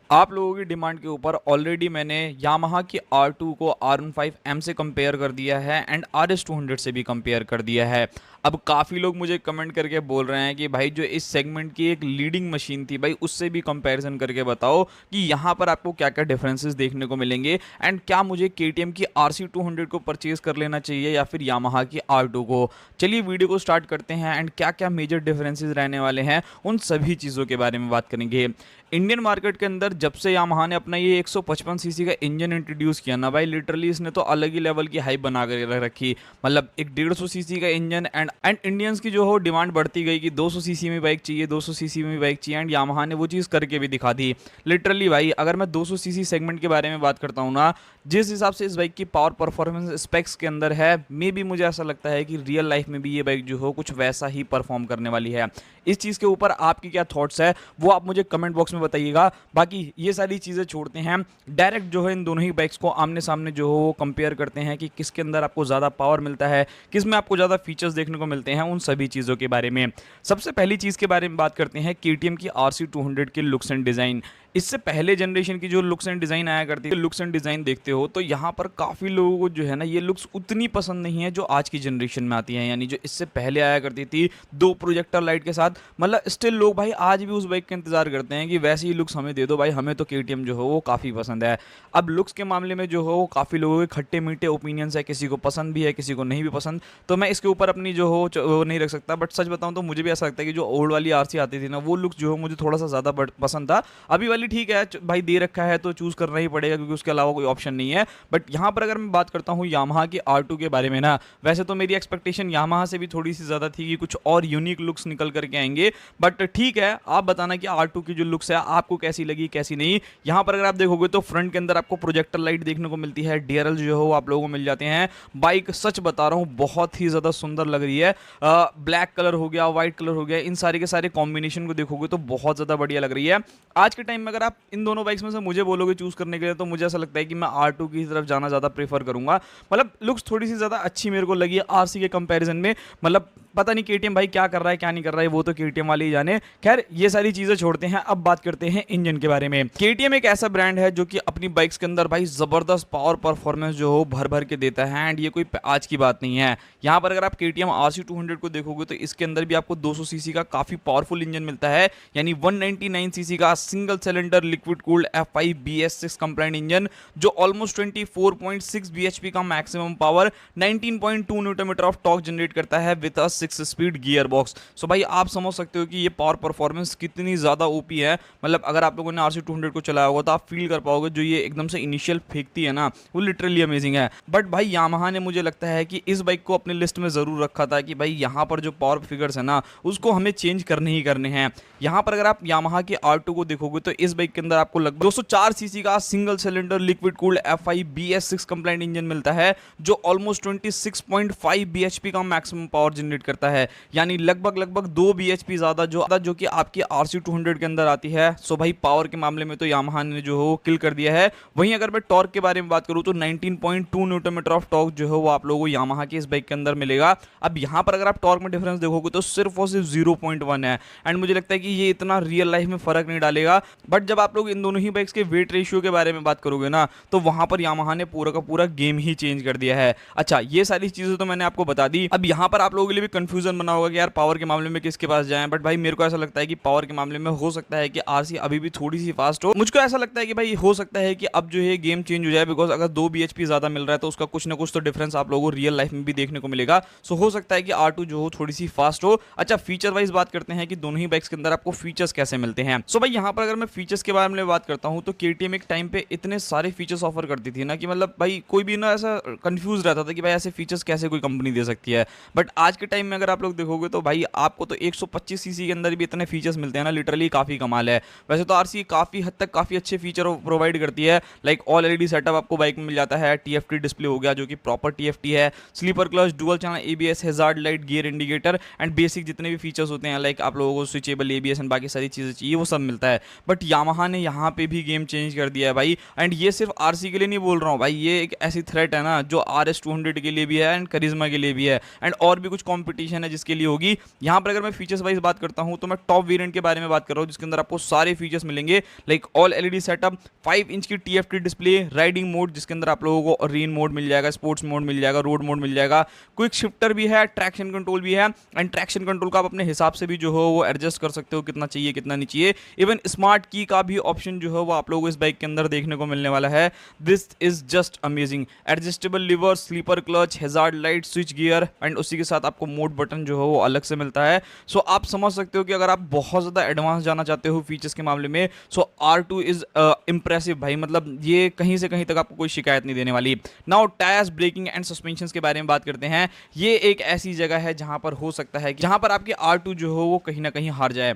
आप लोगों की डिमांड के ऊपर ऑलरेडी मैंने यामाहा की R2 को R15M से कंपेयर कर दिया है एंड RS200 से भी कंपेयर कर दिया है। अब काफ़ी लोग मुझे कमेंट करके बोल रहे हैं कि भाई जो इस सेगमेंट की एक लीडिंग मशीन थी भाई उससे भी कंपैरिजन करके बताओ कि यहाँ पर आपको क्या क्या डिफरेंसेस देखने को मिलेंगे एंड क्या मुझे KTM की RC200 को परचेज कर लेना चाहिए या फिर यामाहा की R2 को। चलिए वीडियो को स्टार्ट करते हैं एंड क्या क्या मेजर डिफरेंसेस रहने वाले हैं उन सभी चीज़ों के बारे में बात करेंगे। इंडियन मार्केट के अंदर जब से यामाहा ने अपना ये 155 सीसी का इंजन इंट्रोड्यूस किया ना भाई लिटरली इसने तो अलग ही लेवल की हाइप बना कर रख रखी। मतलब एक 150 सीसी का इंजन एंड इंडियंस की जो हो डिमांड बढ़ती गई कि 200 सीसी में बाइक चाहिए, 200 सीसी में बाइक चाहिए एंड यामाहा ने वो चीज़ करके भी दिखा दी। लिटरली भाई अगर मैं 200 सीसी सेगमेंट के बारे में बात करता हूँ ना, जिस हिसाब से इस बाइक की पावर परफॉर्मेंस स्पेक्स के अंदर है, मे भी मुझे ऐसा लगता है कि रियल लाइफ में भी ये बाइक जो हो कुछ वैसा ही परफॉर्म करने वाली है। इस चीज़ के ऊपर आपकी क्या थॉट्स है वो आप मुझे कमेंट बॉक्स में बताइएगा। बाकी ये सारी चीज़ें छोड़ते हैं, डायरेक्ट जो है इन दोनों ही बाइक्स को आमने सामने जो हो वो कंपेयर करते हैं कि किसके अंदर आपको ज़्यादा पावर मिलता है, किस में आपको ज़्यादा फीचर्स देखने को मिलते हैं, उन सभी चीज़ों के बारे में। सबसे पहली चीज़ के बारे में बात करते हैं KTM की RC200 के लुक्स एंड डिज़ाइन। इससे पहले जनरेशन की जो लुक्स एंड डिज़ाइन आया करती है, लुक्स एंड डिज़ाइन देखते हो तो यहाँ पर काफ़ी लोगों को जो है ना ये लुक्स उतनी पसंद नहीं है जो आज की जनरेशन में आती है। यानी जो इससे पहले आया करती थी 2 प्रोजेक्टर लाइट के साथ, मतलब स्टिल लोग भाई आज भी उस बाइक का इंतजार करते हैं कि वैसे ही लुक्स हमें दे दो भाई, हमें तो KTM जो हो वो काफ़ी पसंद है। अब लुक्स के मामले में जो हो वो काफ़ी लोगों के खट्टे मीठे ओपिनियंस है, किसी को पसंद भी है किसी को नहीं भी पसंद, तो मैं इसके ऊपर अपनी जो हो वो नहीं रख सकता। बट सच बताऊँ तो मुझे भी ऐसा लगता है कि जो ओल्ड वाली RC आती थी ना वो लुक्स जो हो मुझे थोड़ा सा ज़्यादा पसंद था। अभी वाली ठीक है भाई, दे रखा है तो चूज करना ही पड़ेगा क्योंकि उसके अलावा कोई ऑप्शन नहीं है। बट यहाँ पर अगर मैं बात करता हूँ यामाहा की R2 के बारे में ना, वैसे तो मेरी एक्सपेक्टेशन यामाहा से भी थोड़ी सी ज़्यादा थी कि कुछ और यूनिक लुक्स निकल करके आएंगे। बट ठीक है, आप बताना कि R2 की जो लुक्स है आपको कैसी लगी कैसी नहीं। यहाँ पर अगर आप देखोगे तो फ्रंट के अंदर आपको प्रोजेक्टर लाइट देखने को मिलती है, DRL जो हो आप लोगों को मिल जाते हैं। बाइक सच बता रहा हूँ बहुत ही ज़्यादा सुंदर लग रही है। ब्लैक कलर हो गया, व्हाइट कलर हो गया, इन सारे के सारे कॉम्बिनेशन को देखोगे तो बहुत ज़्यादा बढ़िया लग रही है। आज के टाइम में अगर आप इन दोनों बाइक्स में से मुझे बोलोगे चूज करने के लिए तो मुझे ऐसा लगता है कि मैं R2 की तरफ जाना ज़्यादा प्रेफर करूंगा। मतलब लुक्स थोड़ी सी ज़्यादा अच्छी मेरे को लगी है RC के कंपैरिजन में। मतलब पता नहीं KTM भाई क्या कर रहा है क्या नहीं कर रहा है, वो तो KTM वाले ही जाने। खैर ये सारी चीज़ें छोड़ते हैं, अब बात करते हैं इंजन के बारे में। KTM एक ऐसा ब्रांड है जो कि अपनी बाइक्स के अंदर भाई ज़बरदस्त पावर परफॉर्मेंस जो हो भर भर के देता है एंड ये कोई आज की बात नहीं है। यहाँ पर अगर आप KTM RC200 को देखोगे तो इसके अंदर भी आपको 200 सीसी का काफ़ी पावरफुल इंजन मिलता है, यानी 199 सीसी का single cylinder liquid cooled F5 BS6 complaint engine जो ऑलमोस्ट 24.6 bhp का maximum power 19.2 Newton metre of torque generate करता है with a 6 speed gear box. सो भाई आप समझ सकते हो कि ये पावर परफॉर्मेंस कितनी ज़्यादा ओपी है। मतलब अगर आप लोगों ने RC200 को चलाया होगा तो आप फील कर पाओगे जो ये एकदम से इनिशियल फेंकती है ना वो लिटरली अमेजिंग है। बट भाई यामाहा ने मुझे लगता है कि इस बाइक को अपने लिस्ट में ज़रूर रखा था कि भाई यहाँ पर जो पावर फिगर्स है ना उसको हमें चेंज करने ही करने हैं। यहाँ पर अगर आप यामाहा के R2 को देखोगे तो इस बाइक के अंदर आपको लगभग 204 सीसी का single cylinder liquid cooled F5 BS6 complaint engine मिलता है जो ऑलमोस्ट 26.5 bhp का मैक्सिमम पावर जनरेट करता है, यानी लगभग 2 bhp ज़्यादा जो कि आपकी RC200 के अंदर आती है। सो भाई पावर के मामले में तो यामाहा ने जो हो किल कर दिया है। वहीं अगर मैं टॉर्क के बारे में बात करूँ तो 19.2 न्यूटन मीटर ऑफ टॉर्क जो है वो आप लोगों को यामाहा की इस बाइक के अंदर मिलेगा। अब यहाँ पर अगर आप टॉर्क में डिफरेंस देखोगे तो सिर्फ और सिर्फ 0.1 है एंड मुझे लगता है कि ये इतना रियल लाइफ में फर्क नहीं डालेगा। बट जब आप लोग इन दोनों ही बाइक्स के वेट रेशियो के बारे में बात करोगे ना तो वहां पर यामाहा ने पूरा का पूरा गेम ही चेंज कर दिया है। अच्छा ये सारी चीजें तो मैंने आपको बता दी। अब यहाँ पर आप लोगों के लिए भी कंफ्यूजन बना होगा कि यार पावर के मामले में किसके पास जाएं। बट भाई मेरे को ऐसा लगता है कि पावर के मामले में हो सकता है कि RC अभी भी थोड़ी सी फास्ट हो। मुझको ऐसा लगता है कि भाई हो सकता है कि अब जो है गेम चेंज हो जाए, बिकॉज अगर 2 bhp ज्यादा मिल रहा है तो उसका कुछ ना कुछ तो डिफरेंस आप लोगों को रियल लाइफ में भी देखने को मिलेगा। सो हो सकता है कि R2 जो हो थोड़ी सी फास्ट हो। अच्छा फीचर वाइज बात करते हैं कि दोनों ही बाइक्स के अंदर आपको फीचर्स कैसे मिलते हैं। सो भाई यहाँ पर अगर मैं फीचर्स के बारे में बात करता हूँ तो KTM एक टाइम पे इतने सारे फीचर्स ऑफर करती थी ना कि मतलब भाई कोई भी ना ऐसा कंफ्यूज रहता था कि भाई ऐसे फीचर्स कैसे कोई कंपनी दे सकती है। बट आज के टाइम में अगर आप लोग देखोगे तो भाई आपको तो 125 सीसी के अंदर भी इतने फीचर्स मिलते हैं ना, लिटरली काफ़ी कमाल है। वैसे तो RC काफ़ी हद तक काफ़ी अच्छे फीचर प्रोवाइड करती है, लाइक ऑल LED सेटअप आपको बाइक में मिल जाता है, TFT डिस्प्ले हो गया जो कि प्रॉपर TFT है, slipper clutch, dual channel ABS, hazard light, gear indicator and basic जितने भी फीचर्स होते हैं लाइक आप लोगों को स्विचेबल ABS एंड बाकी सारी चीज़ें चाहिए वो सब मिलता है। बट यामाहा ने यहाँ पे भी गेम चेंज कर दिया है भाई, एंड ये सिर्फ RC के लिए नहीं बोल रहा हूँ भाई, ये एक ऐसी थ्रेट है ना जो RS200 के लिए भी है एंड करिश्मा के लिए भी है, एंड और भी कुछ कंपटीशन है जिसके लिए होगी। यहाँ पर अगर मैं फीचर्स वाइज बात करता हूँ तो मैं टॉप वेरिएंट के बारे में बात कर रहा हूँ, जिसके अंदर आपको सारे फीचर्स मिलेंगे, like all LED setup, 5 inch की TFT डिस्प्ले, राइडिंग मोड जिसके अंदर आप लोगों को रेन मोड मिल जाएगा, स्पोर्ट्स मोड मिल जाएगा, रोड मोड मिल जाएगा, क्विक शिफ्टर भी है, ट्रैक्शन कंट्रोल भी है, एंड ट्रैक्शन कंट्रोल का आप अपने हिसाब से भी जो हो वो एडजस्ट कर सकते हो, कितना चाहिए कितना नहीं चाहिए। इवन स्मार्ट की का भी ऑप्शन जो है वो आप लोगों को इस बाइक के अंदर देखने को मिलने वाला है। This is just amazing. Adjustable liver, slipper clutch, hazard light, switch gear, and उसी के साथ आपको मोड बटन जो है वो अलग से मिलता है। सो आप समझ सकते हो कि अगर आप बहुत ज़्यादा एडवांस जाना चाहते हो फीचर्स के मामले में, सो R2 इज इंप्रेसिव भाई, मतलब ये कहीं से कहीं तक आपको कोई शिकायत नहीं देने वाली। Now tyres, braking and suspension के बारे में बात करते हैं। ये एक ऐसी जगह है जहां पर हो सकता है कि जहां पर आपके R2 जो हो वो कहीं ना कहीं हार जाए।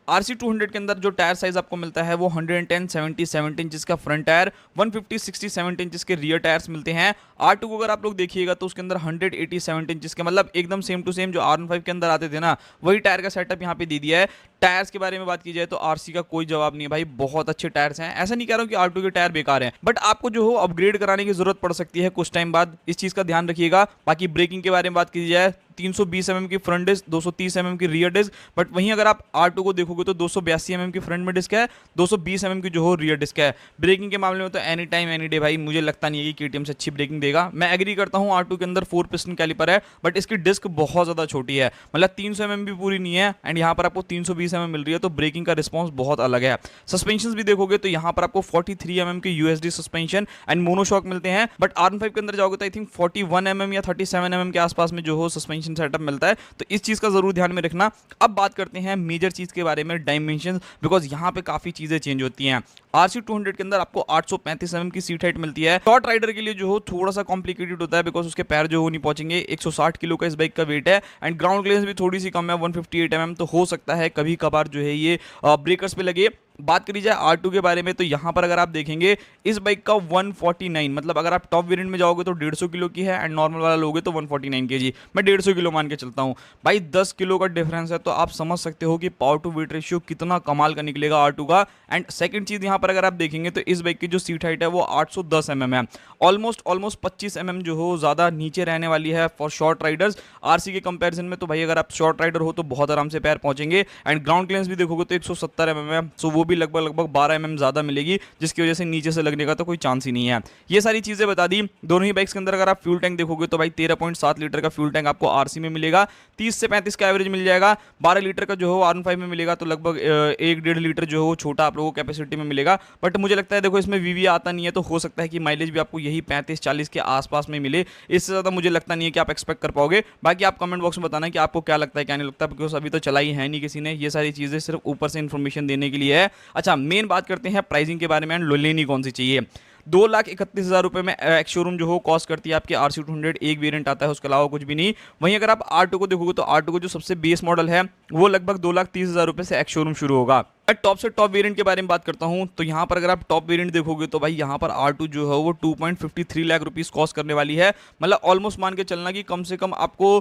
RC200 के अंदर जो टायर साइज आपको मिलता है वो 110/70 इंचेस का फ्रंट टायर, 150/60 इंचेस के रियर टायर्स मिलते हैं। R2 को अगर आप लोग देखिएगा तो उसके अंदर 180/70 इंचेस के, मतलब एकदम सेम टू सेम जो R15 के अंदर आते थे ना, वही टायर का सेटअप यहाँ पे दे दिया है। टायर्स के बारे में बात की जाए तो RC का कोई जवाब नहीं है भाई, बहुत अच्छे टायर्स हैं। ऐसा नहीं कह रहा हूँ कि R2 के टायर बेकार हैं, बट आपको जो हो अपग्रेड कराने की जरूरत पड़ सकती है कुछ टाइम बाद, इस चीज का ध्यान रखिएगा। बाकी ब्रेकिंग के बारे में बात की जाए, 320 mm की फ्रंट डिस्क, 230 mm की रियर डिस्क, बट वहीं अगर आप R2 को देखोगे तो 282 mm की फ्रंट में डिस्क है, 220 mm की जो हो रियर डिस्क है। ब्रेकिंग के मामले में तो एनी टाइम एनी डे भाई, मुझे लगता नहीं है कि KTM से अच्छी ब्रेकिंग देगा। मैं एग्री करता हूँ R2 के अंदर 4 पिस्टन कैलिपर है, बट इसकी डिस्क बहुत ज़्यादा छोटी है, मतलब 300 mm भी पूरी नहीं है, एंड यहाँ पर आपको 320 mm मिल रही है, तो ब्रेकिंग का रिस्पॉन्स बहुत अलग है। सस्पेंशन भी देखोगे तो यहाँ पर आपको 43 mm की USD सस्पेंशन एंड मोनोशॉक मिलते हैं, बट R15 के अंदर जाओगे तो आई थिंक 41 mm या 37 mm के आसपास में जो हो सस्पेंशन सेटअप मिलता है, तो इस चीज का जरूर ध्यान में रखना। अब बात करते हैं मेजर चीज के बारे में, डायमेंशन, बिकॉज यहाँ पे काफी चीजें चेंज होती हैं। RC200 के अंदर आपको 835 mm की सीट हाइट मिलती है। शॉर्ट राइडर के लिए जो हो थोड़ा सा कॉम्प्लिकेटेड होता है, बिकॉज उसके पैर जो हो नहीं पहुंचेंगे। 160 किलो का इस बाइक का वेट है, एंड ग्राउंड क्लियरेंस भी थोड़ी सी कम है, 158 mm, तो हो सकता है कभी कभार जो है ये ब्रेकर्स पे लगे। बात करी जाए R2 के बारे में तो यहाँ पर अगर आप देखेंगे इस बाइक का 149, मतलब अगर आप टॉप वेरिएंट में जाओगे तो 150 किलो की है, एंड नॉर्मल वाला लोगे तो 149 kg। मैं 150 किलो मान के चलता हूँ भाई, 10 किलो का डिफरेंस है, तो आप समझ सकते हो कि पावर टू वेट रेशियो कितना कमाल का निकलेगा R2 का। एंड सेकंड चीज यहाँ पर अगर आप देखेंगे तो इस बाइक की जो सीट हाइट है वो 810 mm है, ऑलमोस्ट 25 mm जो हो ज्यादा नीचे रहने वाली है फॉर शॉर्ट राइडर्स। RC के कंपैरिजन में तो भाई अगर आप शॉर्ट राइडर हो तो बहुत आराम से पैर पहुंचेंगे। एंड ग्राउंड क्लियरेंस भी देखोगे तो 170 mm है, सो वो भी लगभग 12 mm ज्यादा मिलेगी, जिसकी वजह से नीचे से लगने का तो कोई चांस ही नहीं है। ये सारी चीजें बता दी। दोनों ही बाइक्स के अंदर अगर आप फ्यूल टैंक देखोगे तो भाई 13.7 लीटर का फ्यूल टैंक आपको RC में मिलेगा, 30 से 35 का एवरेज मिल जाएगा। 12 लीटर का जो हो R15 में मिलेगा, तो लगभग 1.5 लीटर जो हो छोटा आप लोगों को कैपेसिटी में मिलेगा। बट मुझे लगता है देखो इसमें VV आता नहीं है, तो हो सकता है कि माइलेज भी आपको यही 35-40 के आसपास में मिले, इससे ज्यादा मुझे लगता नहीं है कि आप एक्सपेक्ट कर पाओगे। बाकी आप कमेंट बॉक्स में बताना कि आपको क्या लगता है क्या नहीं लगता, बिकॉज अभी तो चला ही है नहीं किसी ने, ये सारी चीजें सिर्फ ऊपर से इन्फॉर्मेशन देने के लिए है। अच्छा, मेन बात करते हैं प्राइसिंग के बारे में, एंड लेनी कौन सी चाहिए। 2,31,000 रुपए में एक्स शोरूम जो हो कॉस्ट करती है आपकी RC200, एक वेरिएंट आता है, उसके अलावा कुछ भी नहीं। वहीं अगर आप R2 को देखोगे तो R2 को जो सबसे बेस मॉडल है वो लगभग 2,30,000 रुपए से एक्स शोरूम शुरू होगा। टॉप से टॉप वेरिएंट के बारे में बात करता हूं तो यहां पर अगर आप टॉप वेरिएंट देखोगे तो भाई यहां पर R2 जो है वो 2.53 लाख रुपीस कॉस्ट करने वाली है, मतलब ऑलमोस्ट मान के चलना कि कम से कम आपको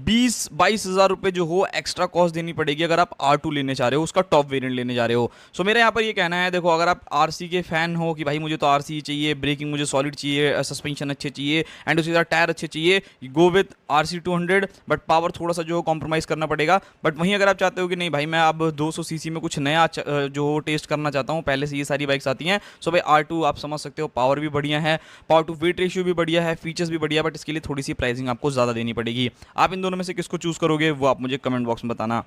20-22 हज़ार रुपए जो हो एक्स्ट्रा कॉस्ट देनी पड़ेगी अगर आप R2 लेने जा रहे हो, उसका टॉप वेरिएंट लेने जा रहे हो। सो मेरा यहाँ पर ये कहना है, देखो अगर आप RC के फैन हो कि भाई मुझे तो RC चाहिए, ब्रेकिंग मुझे सॉलिड चाहिए, सस्पेंशन अच्छे चाहिए, एंड उसी तरह टायर अच्छे चाहिए, go with RC200, but power थोड़ा सा जो हो कॉम्प्रोमाइज़ करना पड़ेगा। बट वहीं अगर आप चाहते हो कि नहीं भाई मैं अब 200 सीसी में कुछ नया जो टेस्ट करना चाहता हूँ, पहले से ये सारी बाइक्स आती हैं, सो भाई R2 आप समझ सकते हो, पावर भी बढ़िया है, पावर टू वेट रेशियो भी बढ़िया है, फीचर्स भी बढ़िया, बट इसके लिए थोड़ी सी प्राइसिंग आपको ज़्यादा देनी पड़ेगी। आप इन दोनों में से किसको चूज़ करोगे वो आप मुझे कमेंट बॉक्स में बताना।